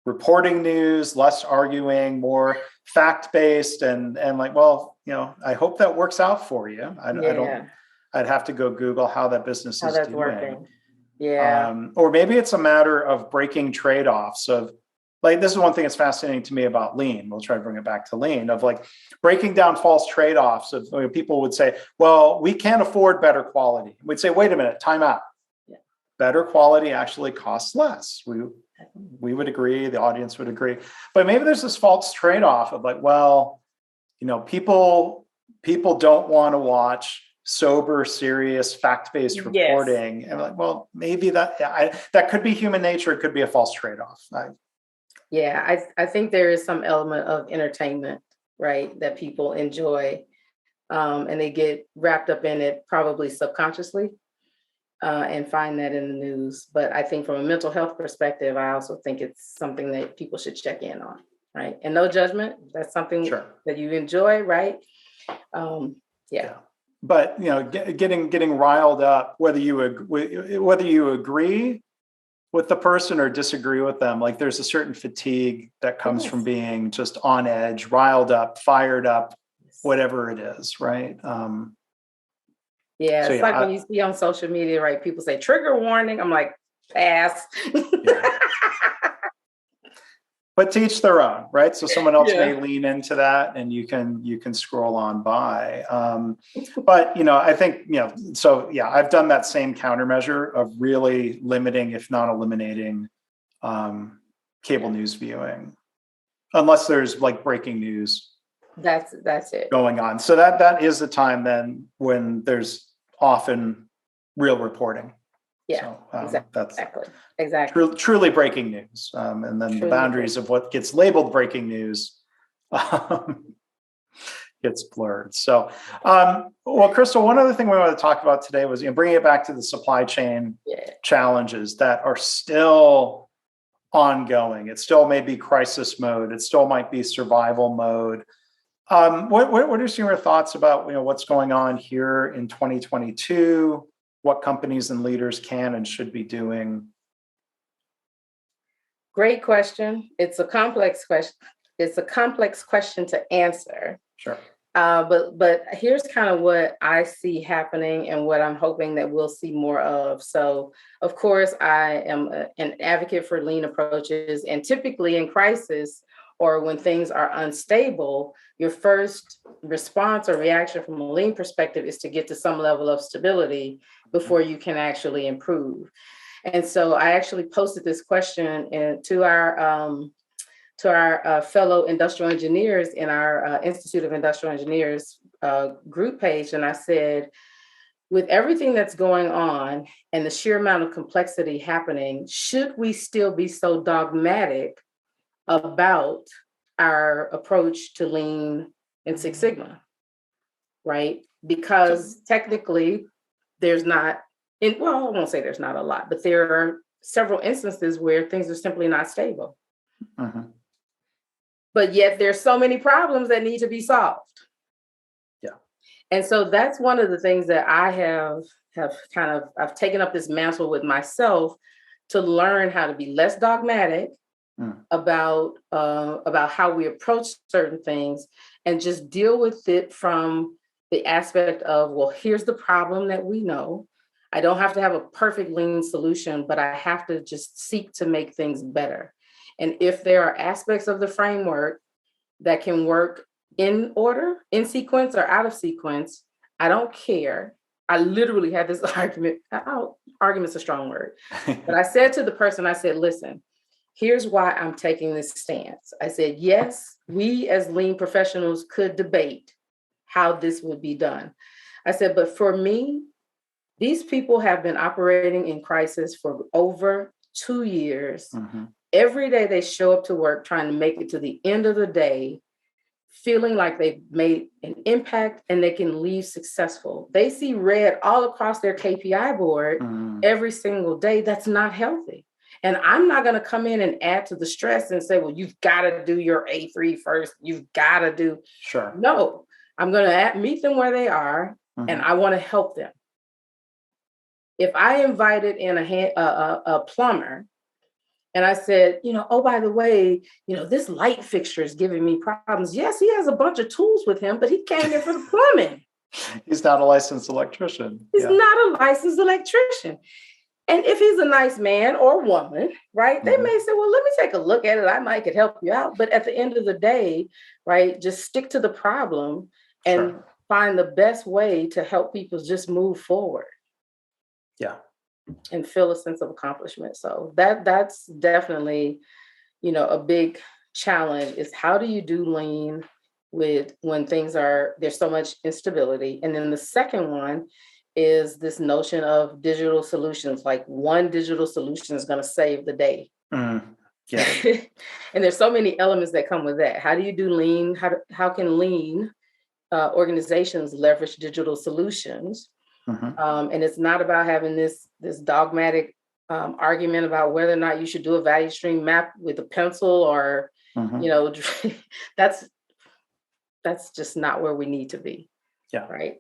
reporting news, less arguing, more fact-based, and like, well, I hope that works out for you. I'd have to go Google how that business is doing. Working. Yeah. Or maybe it's a matter of breaking trade-offs of, like, this is one thing that's fascinating to me about lean. We'll try to bring it back to lean, of like breaking down false trade-offs of people would say, well, we can't afford better quality. We'd say, wait a minute, time out. Yeah. Better quality actually costs less. We would agree, the audience would agree. But maybe there's this false trade-off of like, well, people don't want to watch sober, serious, fact-based reporting. Yes. And like, well, maybe that could be human nature. It could be a false trade-off. Yeah, I think there is some element of entertainment, right, that people enjoy, and they get wrapped up in it probably subconsciously, and find that in the news. But I think from a mental health perspective, I also think it's something that people should check in on, right? And no judgment. That's something that you enjoy, right? Yeah. But getting riled up, whether you agree with the person or disagree with them, like there's a certain fatigue that comes from being just on edge, riled up, fired up, whatever it is, right? It's like when you see on social media, right? People say trigger warning. I'm like, pass. But to each their own, right? So someone else may lean into that, and you can scroll on by. But I think I've done that same countermeasure of really limiting, if not eliminating, cable news viewing, unless there's like breaking news. That's it going on. So that is the time then when there's often real reporting. Yeah, so, that's exactly. Truly breaking news. And then the boundaries of what gets labeled breaking news gets blurred. So, well, Crystal, one other thing we want to talk about today was bringing it back to the supply chain challenges that are still ongoing. It still may be crisis mode. It still might be survival mode. What are some of your thoughts about what's going on here in 2022? What companies and leaders can and should be doing? Great question. It's a complex question. It's a complex question to answer. Sure. But here's kind of what I see happening and what I'm hoping that we'll see more of. So, of course, I am an advocate for lean approaches, and typically in crisis or when things are unstable, your first response or reaction from a lean perspective is to get to some level of stability before you can actually improve. And so I actually posted this question to our fellow industrial engineers in our Institute of Industrial Engineers group page. And I said, with everything that's going on and the sheer amount of complexity happening, should we still be so dogmatic about our approach to lean and Six Sigma, right? Because technically there's not, I won't say there's not a lot, but there are several instances where things are simply not stable. Uh-huh. But yet there's so many problems that need to be solved. Yeah. And so that's one of the things that I have I've taken up this mantle with myself to learn how to be less dogmatic about how we approach certain things and just deal with it from the aspect of, well, here's the problem that we know. I don't have to have a perfect lean solution, but I have to just seek to make things better. And if there are aspects of the framework that can work in order, in sequence or out of sequence, I don't care. I literally had this argument. Argument's a strong word. But I said to the person, I said, listen, here's why I'm taking this stance. I said, yes, we as lean professionals could debate how this would be done. I said, but for me, These people have been operating in crisis for over 2 years. Mm-hmm. Every day they show up to work trying to make it to the end of the day, feeling like they've made an impact and they can leave successful. They see red all across their KPI board every single day. That's not healthy. And I'm not going to come in and add to the stress and say, well, you've got to do your A3 first. You've got to do. Sure. No, I'm going to meet them where they are, and I want to help them. If I invited in a plumber and I said, oh, by the way, this light fixture is giving me problems. Yes, he has a bunch of tools with him, but he came here for the plumbing. He's not a licensed electrician. He's not a licensed electrician. And if he's a nice man or woman, right, they may say, well, let me take a look at it. I might could help you out. But at the end of the day, right, just stick to the problem and find the best way to help people just move forward. Yeah. And feel a sense of accomplishment. So that's definitely, a big challenge is how do you do lean when there's so much instability. And then the second one is this notion of digital solutions, like one digital solution is going to save the day. Yeah. And there's so many elements that come with that. How do you do lean? How can lean organizations leverage digital solutions? And it's not about having this dogmatic argument about whether or not you should do a value stream map with a pencil or, that's just not where we need to be. Yeah. Right.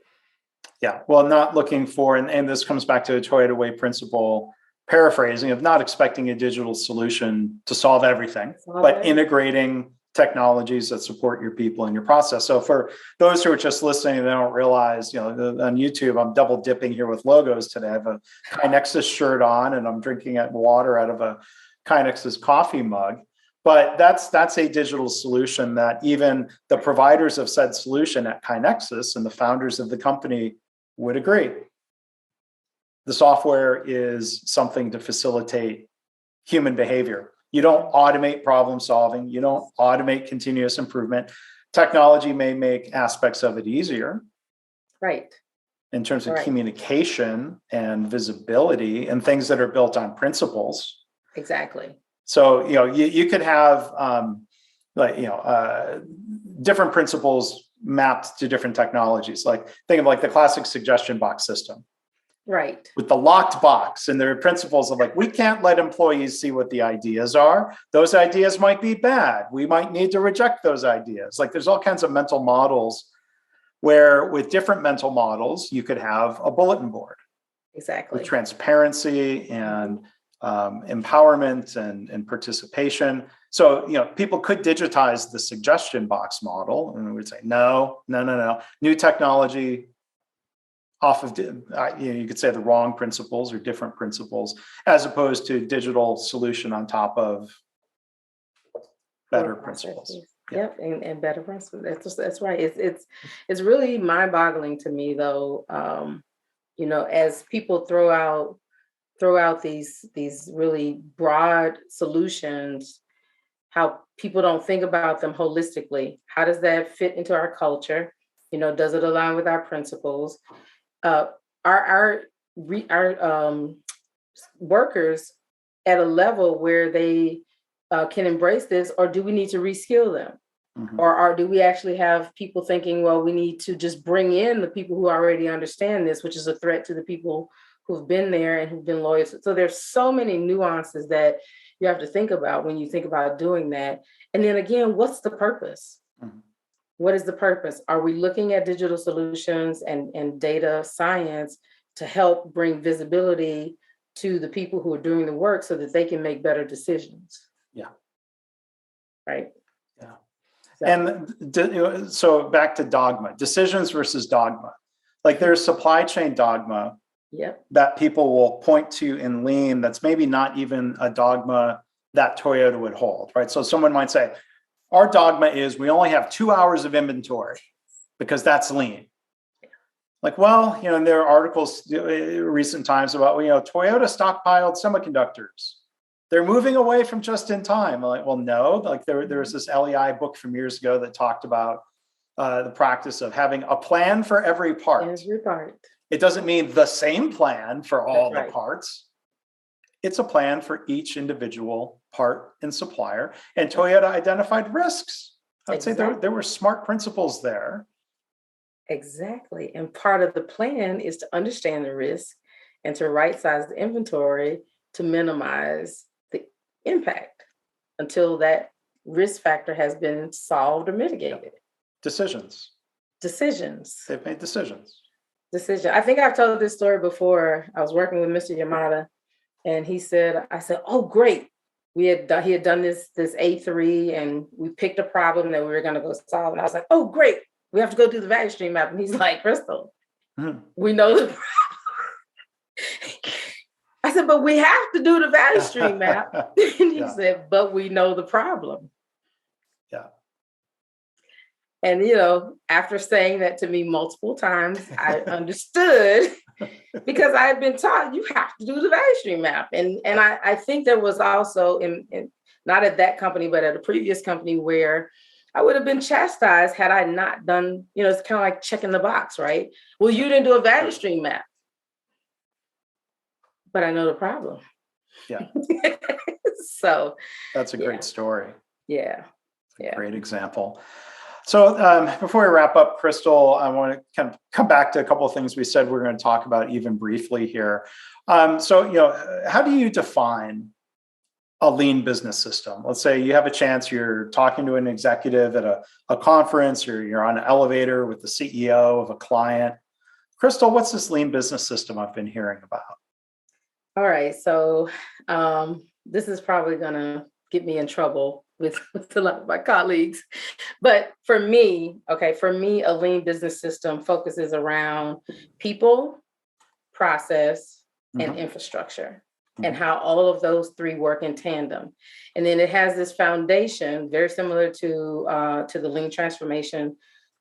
Yeah. Well, not looking for, and this comes back to a Toyota Way principle, paraphrasing of not expecting a digital solution to solve everything, but integrating technologies that support your people and your process. So for those who are just listening, they don't realize, on YouTube, I'm double dipping here with logos today. I have a KaiNexus shirt on and I'm drinking water out of a KaiNexus coffee mug. But that's a digital solution that even the providers of said solution at KaiNexus and the founders of the company would agree. The software is something to facilitate human behavior. You don't automate problem solving. You don't automate continuous improvement. Technology may make aspects of it easier. Right. In terms of communication and visibility and things that are built on principles. Exactly. So, you could have different principles mapped to different technologies. Like think of like the classic suggestion box system. Right. With the locked box, and there are principles of like, we can't let employees see what the ideas are. Those ideas might be bad. We might need to reject those ideas. Like there's all kinds of mental models where with different mental models, you could have a bulletin board. Exactly. With transparency and empowerment and participation. So, people could digitize the suggestion box model and we would say, no. New technology off of, you could say the wrong principles or different principles, as opposed to digital solution on top of better principles. Yep, and better principles. That's right. It's really mind-boggling to me, though. As people throw out these really broad solutions, how people don't think about them holistically. How does that fit into our culture? Does it align with our principles? Our workers at a level where they can embrace this, or do we need to reskill them? Or do we actually have people thinking, well, we need to just bring in the people who already understand this, which is a threat to the people who've been there and who've been loyal. So there's so many nuances that you have to think about when you think about doing that. And then again, what's the purpose? What is the purpose? Are we looking at digital solutions and data science to help bring visibility to the people who are doing the work so that they can make better decisions? Yeah. Right. Yeah. And so back to dogma, decisions versus dogma. Like there's supply chain dogma that people will point to in lean that's maybe not even a dogma that Toyota would hold, right? So someone might say, our dogma is we only have 2 hours of inventory because that's lean. Like, well, there are articles recent times about, Toyota stockpiled semiconductors. They're moving away from just in time. I'm like, well, no, like there was this LEI book from years ago that talked about the practice of having a plan for every part. Every part. It doesn't mean the same plan for all That's the right. parts. It's a plan for each individual part and supplier. And Toyota identified risks. I'd say there were smart principles there. Exactly. And part of the plan is to understand the risk and to right size the inventory to minimize the impact until that risk factor has been solved or mitigated. Decisions. Decisions. They've made decisions. I think I've told this story before. I was working with Mr. Yamada, and I said, oh, great. He had done this A3, and we picked a problem that we were going to go solve. And I was like, oh, great. We have to go do the value stream map. And he's like, Crystal, we know the problem. I said, but we have to do the value stream map. And he said, but we know the problem. Yeah. And, after saying that to me multiple times, I understood because I had been taught you have to do the value stream map. And I think there was also in not at that company, but at a previous company where I would have been chastised had I not done, it's kind of like checking the box, right? Well, you didn't do a value stream map. But I know the problem. Yeah. So that's a great story. Yeah. Great example. So before we wrap up, Crystal, I want to kind of come back to a couple of things we said we're going to talk about even briefly here. So, how do you define a lean business system? Let's say you have a chance, you're talking to an executive at a conference, or you're on an elevator with the CEO of a client. Crystal, what's this lean business system I've been hearing about? All right. So this is probably going to get me in trouble with a lot of my colleagues. But for me, a lean business system focuses around people, process, and infrastructure, and how all of those three work in tandem. And then it has this foundation, very similar to the Lean Transformation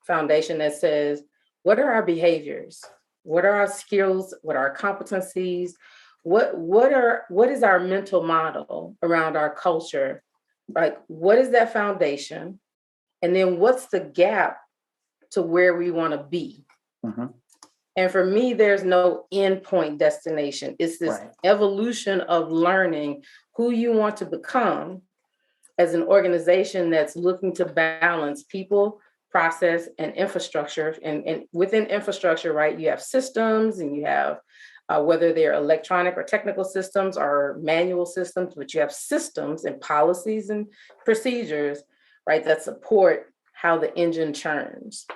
Foundation, that says, what are our behaviors? What are our skills? What are our competencies? What is our mental model around our culture? Like, what is that foundation? And then what's the gap to where we want to be? And for me, there's no endpoint destination. It's this evolution of learning who you want to become as an organization that's looking to balance people, process, and infrastructure. And within infrastructure, right, you have systems, and you have whether they're electronic or technical systems or manual systems, but you have systems and policies and procedures, right, that support how the engine churns.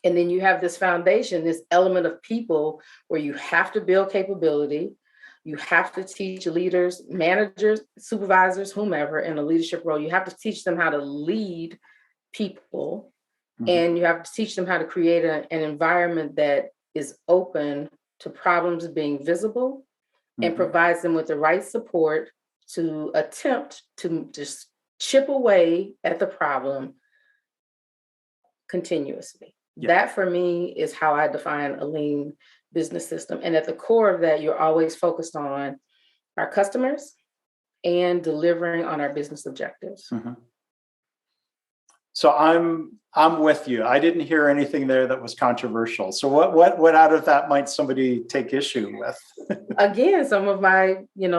And then you have this foundation, this element of people where you have to build capability. You have to teach leaders, managers, supervisors, whomever in a leadership role. You have to teach them how to lead people. And you have to teach them how to create an environment that is open to problems being visible and provides them with the right support to attempt to just chip away at the problem continuously. That for me is how I define a lean business system. And at the core of that, you're always focused on our customers and delivering on our business objectives. So I'm with you. I didn't hear anything there that was controversial. So what out of that might somebody take issue with? Again, some of my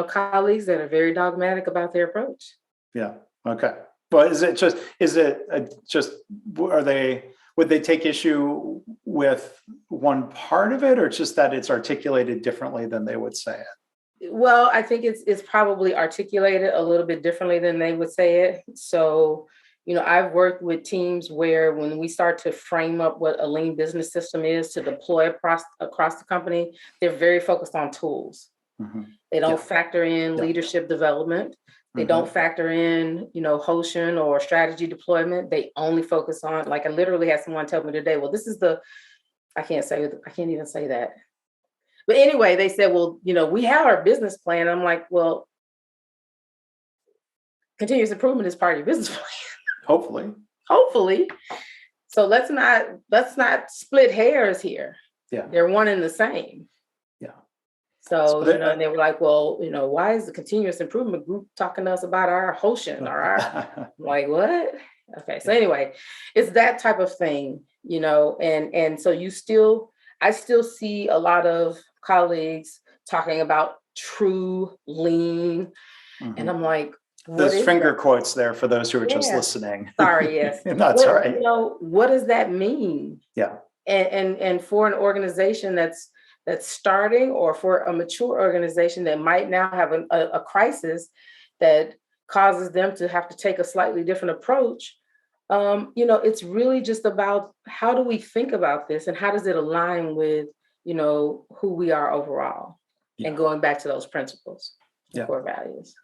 colleagues that are very dogmatic about their approach. Yeah. Okay. But would they take issue with one part of it, or just that it's articulated differently than they would say it? Well, I think it's probably articulated a little bit differently than they would say it. So, I've worked with teams where when we start to frame up what a lean business system is to deploy across the company, they're very focused on tools. They don't factor in leadership development. They don't factor in, Hoshin or strategy deployment. They only focus on, like, I literally had someone tell me today, well, I can't even say that. But anyway, they said, well, we have our business plan. I'm like, well, continuous improvement is part of your business plan. Hopefully. So let's not split hairs here. Yeah. They're one and the same. Yeah. So and they were like, well, why is the continuous improvement group talking to us about our Hoshin or our like what? Okay. So anyway, it's that type of thing, and so you still, I still see a lot of colleagues talking about true lean. And I'm like, what There's is finger that? quotes there for those who are just Yeah. listening. Sorry, yes. That's all right. What does that mean? Yeah. And for an organization that's starting, or for a mature organization that might now have a crisis that causes them to have to take a slightly different approach, it's really just about, how do we think about this, and how does it align with, who we are overall, and going back to those principles, core values.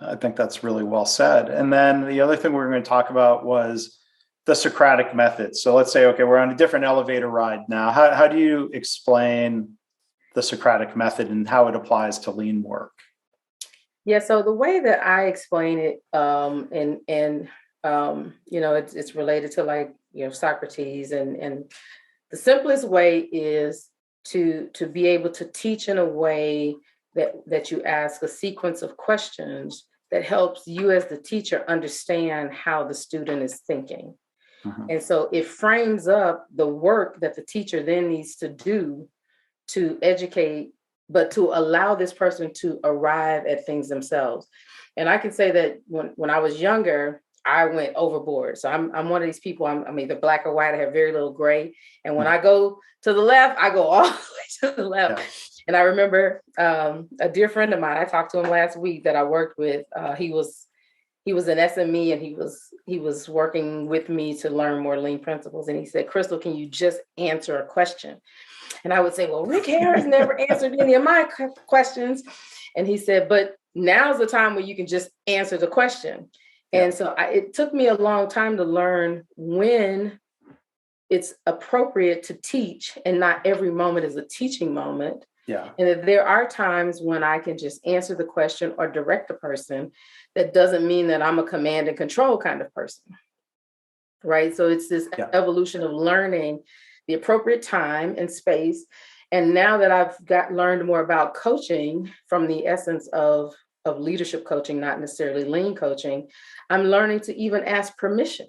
I think that's really well said. And then the other thing we were going to talk about was the Socratic method. So let's say, okay, we're on a different elevator ride now. How do you explain the Socratic method and how it applies to lean work? Yeah, so the way that I explain it, it's related to, like, Socrates, and the simplest way is to be able to teach in a way that you ask a sequence of questions that helps you as the teacher understand how the student is thinking. And so it frames up the work that the teacher then needs to do to educate, but to allow this person to arrive at things themselves. And I can say that when I was younger, I went overboard. So I'm one of these people, I'm either black or white. I have very little gray. And when I go to the left, I go all the way to the left. Yeah. And I remember a dear friend of mine, I talked to him last week, that I worked with. He was an SME, and he was working with me to learn more lean principles. And he said, "Crystal, can you just answer a question?" And I would say, "Well, Rick Harris never answered any of my questions." And he said, "But now's the time where you can just answer the question." And so it took me a long time to learn when it's appropriate to teach, and not every moment is a teaching moment. Yeah. And that there are times when I can just answer the question or direct the person. That doesn't mean that I'm a command and control kind of person. Right. So it's this evolution of learning the appropriate time and space. And now that I've learned more about coaching from the essence of leadership coaching, not necessarily lean coaching, I'm learning to even ask permission.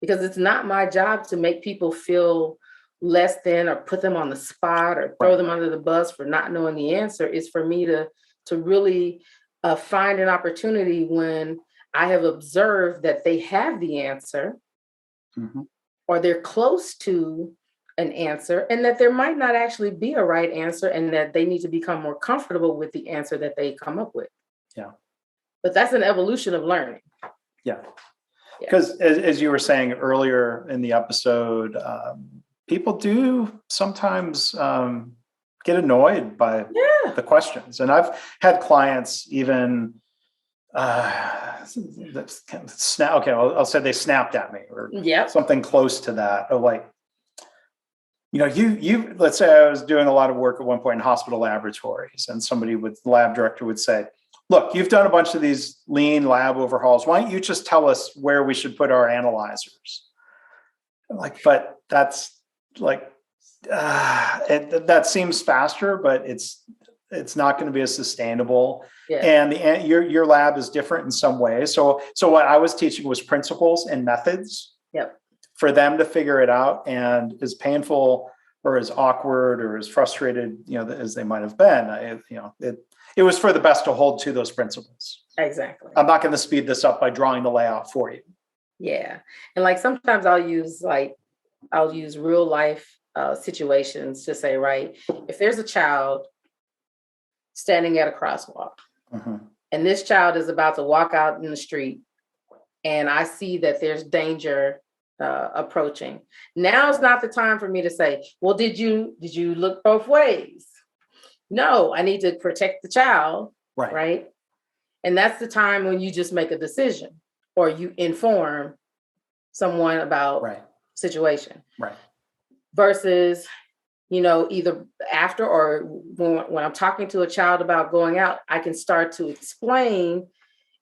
Because it's not my job to make people feel less than, or put them on the spot, or throw them under the bus for not knowing the answer. It's for me to really find an opportunity when I have observed that they have the answer, or they're close to an answer, and that there might not actually be a right answer, and that they need to become more comfortable with the answer that they come up with. Yeah. But that's an evolution of learning. Yeah. Because as you were saying earlier in the episode, people do sometimes get annoyed by the questions. And I've had clients even I'll say they snapped at me, or something close to that. Or like, you let's say I was doing a lot of work at one point in hospital laboratories, and the lab director would say, "Look, you've done a bunch of these lean lab overhauls. Why don't you just tell us where we should put our analyzers?" I'm like, but that's like, that seems faster, but it's not going to be as sustainable. Yeah. And your lab is different in some ways. So what I was teaching was principles and methods for them to figure it out. And as painful or as awkward or as frustrated, as they might have been, it was for the best to hold to those principles. Exactly. I'm not going to speed this up by drawing the layout for you. Yeah. And like sometimes I'll use real life situations to say, right, if there's a child standing at a crosswalk and this child is about to walk out in the street, and I see that there's danger approaching. Now's not the time for me to say, well, did you look both ways? No, I need to protect the child, right? And that's the time when you just make a decision, or you inform someone about situation. Right. Versus, either after or when I'm talking to a child about going out, I can start to explain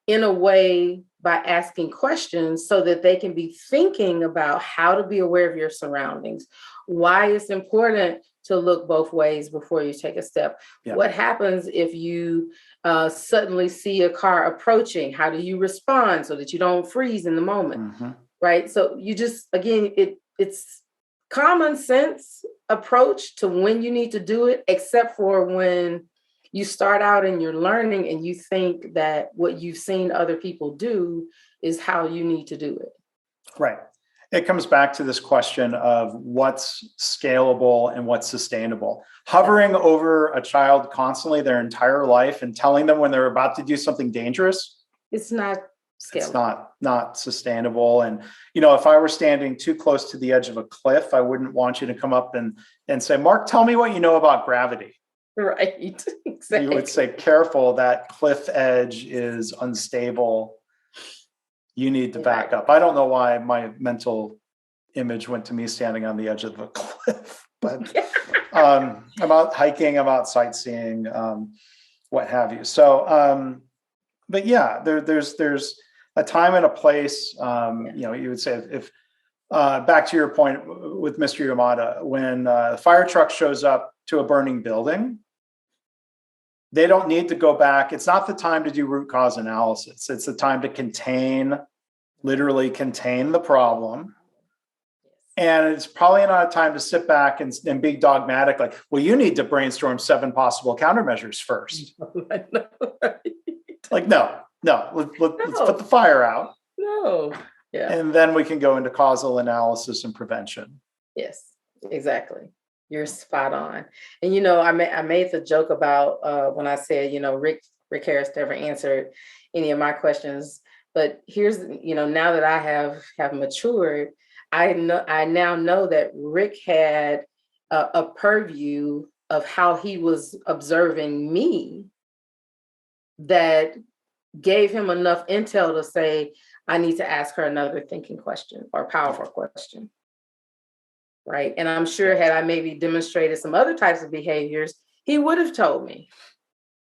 in a way by asking questions so that they can be thinking about how to be aware of your surroundings, why it's important to look both ways before you take a step. Yeah. What happens if you suddenly see a car approaching? How do you respond so that you don't freeze in the moment? Right? So you just, again, it's common sense approach to when you need to do it, except for when you start out and you're learning and you think that what you've seen other people do is how you need to do it. Right. It comes back to this question of what's scalable and what's sustainable. Hovering over a child constantly their entire life and telling them when they're about to do something dangerous, it's not scalable. It's not sustainable. And, you know, if I were standing too close to the edge of a cliff, I wouldn't want you to come up and say, Mark, tell me what you know about gravity. Right. Exactly. You would say, careful, that cliff edge is unstable. You need to back up. I don't know why my mental image went to me standing on the edge of a cliff, but I'm out hiking, I'm out sightseeing, what have you. So, but yeah, there's a time and a place. You know, you would say if back to your point with Mr. Yamada, when a fire truck shows up to a burning building, they don't need to go back. It's not the time to do root cause analysis. It's the time to literally contain the problem. And it's probably not a time to sit back and be dogmatic, like, well, you need to brainstorm 7 possible countermeasures first. Like, no, let's put the fire out. No. Yeah. And then we can go into causal analysis and prevention. Yes, exactly. You're spot on. And, you know, I made the joke about when I said, you know, Rick Harris never answered any of my questions. But here's, you know, now that I have matured, I now know that Rick had a purview of how he was observing me that gave him enough intel to say, I need to ask her another thinking question or powerful question. Right. And I'm sure had I maybe demonstrated some other types of behaviors, he would have told me.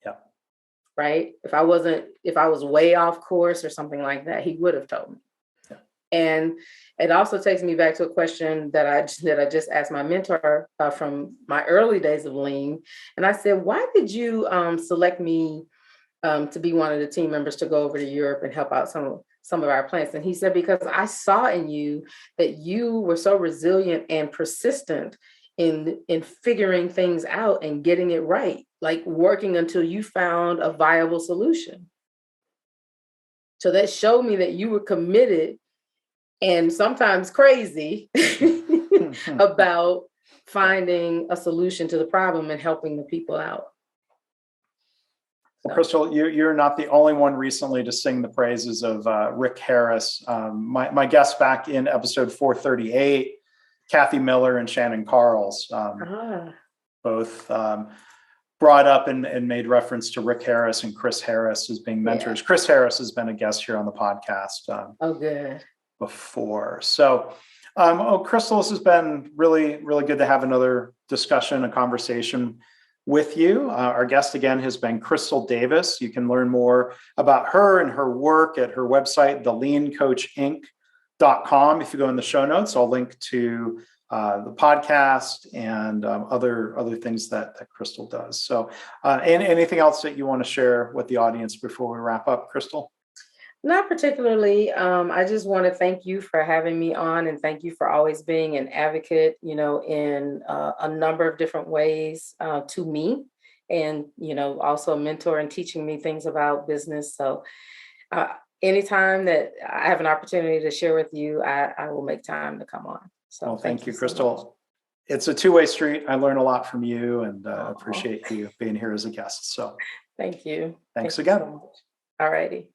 Yeah. Right. If I was way off course or something like that, he would have told me. Yeah. And it also takes me back to a question that I just asked my mentor from my early days of Lean. And I said, why did you select me to be one of the team members to go over to Europe and help out some of our plants? And he said, because I saw in you that you were so resilient and persistent in figuring things out and getting it right, like working until you found a viable solution. So that showed me that you were committed and sometimes crazy about finding a solution to the problem and helping the people out. Well, Crystal, you're not the only one recently to sing the praises of Rick Harris. My guests back in episode 438, Kathy Miller and Shannon Carls, both brought up and made reference to Rick Harris and Chris Harris as being mentors. Yeah. Chris Harris has been a guest here on the podcast good. Before. So, Crystal, this has been really, really good to have another discussion, a conversation with you. Our guest again has been Crystal Davis. You can learn more about her and her work at her website, theleancoachinc.com. If you go in the show notes, I'll link to the podcast and other things that Crystal does. So and anything else that you want to share with the audience before we wrap up, Crystal? Not particularly. I just want to thank you for having me on, and thank you for always being an advocate, you know, in a number of different ways to me, and, you know, also a mentor and teaching me things about business. So anytime that I have an opportunity to share with you, I will make time to come on. So well, thank you, Crystal. So it's a two-way street. I learn a lot from you, and appreciate you being here as a guest. So thank you. Thanks again. So all righty.